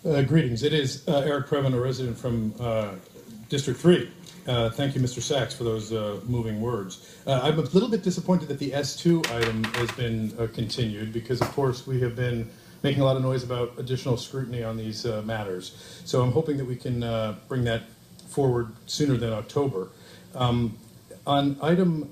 Greetings. It is Eric Previn, a resident from District 3. Thank you, Mr. Sachs, for those moving words. I'm a little bit disappointed that the S2 item has been continued because, of course, we have been making a lot of noise about additional scrutiny on these matters. So I'm hoping that we can bring that forward sooner than October. On item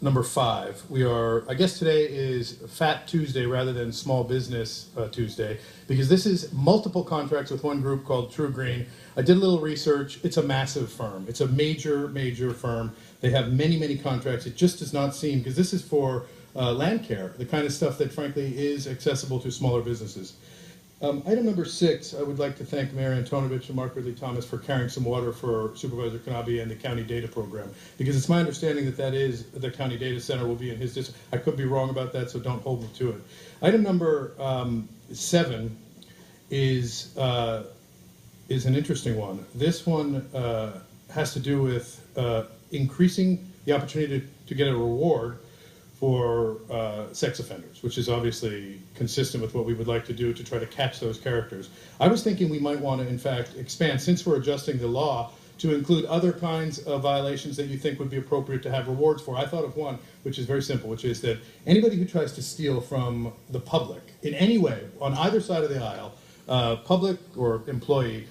number 5, we are, I guess today is Fat Tuesday rather than Small Business Tuesday, because this is multiple contracts with one group called True Green. I did a little research. It's a massive firm. It's a major, major firm. They have many, many contracts. It just does not seem, because this is for land care, the kind of stuff that frankly is accessible to smaller businesses. Item number 6, I would like to thank Mayor Antonovich and Mark Ridley Thomas for carrying some water for Supervisor Kanabe and the county data program, because it's my understanding that that is the county data center will be in his district. I could be wrong about that, so don't hold me to it. Item number 7 is an interesting one. This one has to do with increasing the opportunity to get a reward for sex offenders, which is obviously consistent with what we would like to do to try to catch those characters. I was thinking we might want to, in fact, expand, since we're adjusting the law, to include other kinds of violations that you think would be appropriate to have rewards for. I thought of one, which is very simple, which is that anybody who tries to steal from the public in any way, on either side of the aisle, public or employee,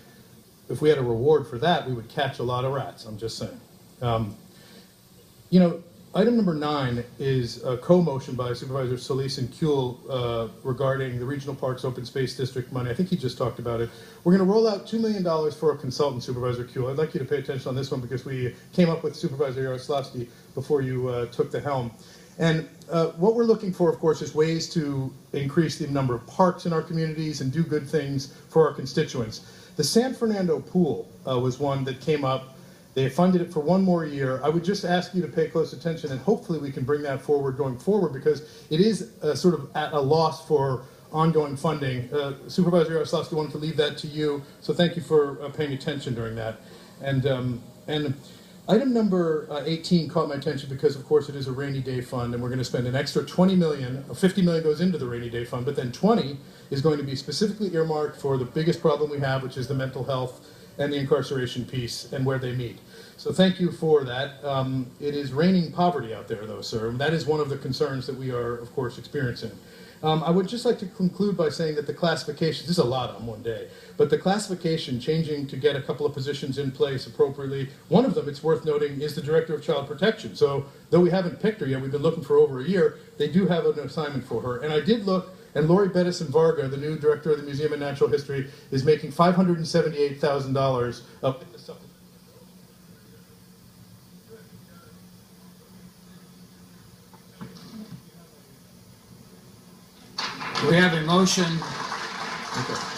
if we had a reward for that, we would catch a lot of rats, I'm just saying. You know, item number 9 is a co-motion by Supervisor Solis and Kuehl regarding the Regional Parks Open Space District money. I think he just talked about it. We're going to roll out $2 million for a consultant, Supervisor Kuehl. I'd like you to pay attention on this one because we came up with Supervisor Yaroslavsky before you took the helm. And what we're looking for, of course, is ways to increase the number of parks in our communities and do good things for our constituents. The San Fernando Pool was one that came up. They funded it for one more year. I would just ask you to pay close attention, and hopefully we can bring that forward going forward, because it is sort of at a loss for ongoing funding. Supervisor Yaroslavsky wanted to leave that to you, so thank you for paying attention during that. And item number 18 caught my attention because, of course, it is a rainy day fund, and we're going to spend an extra $20 million. $50 million goes into the rainy day fund, but then 20 is going to be specifically earmarked for the biggest problem we have, which is the mental health and the incarceration piece and where they meet. So thank you for that. It is raining poverty out there, though, sir. And that is one of the concerns that we are, of course, experiencing. I would just like to conclude by saying that the classification, this is a lot on one day, but the classification changing to get a couple of positions in place appropriately, one of them, it's worth noting, is the Director of Child Protection. So though we haven't picked her yet, we've been looking for over a year, they do have an assignment for her. And I did look, and Lori Bettison Varga, the new director of the Museum of Natural History, is making $578,000 up. We have a motion. Okay.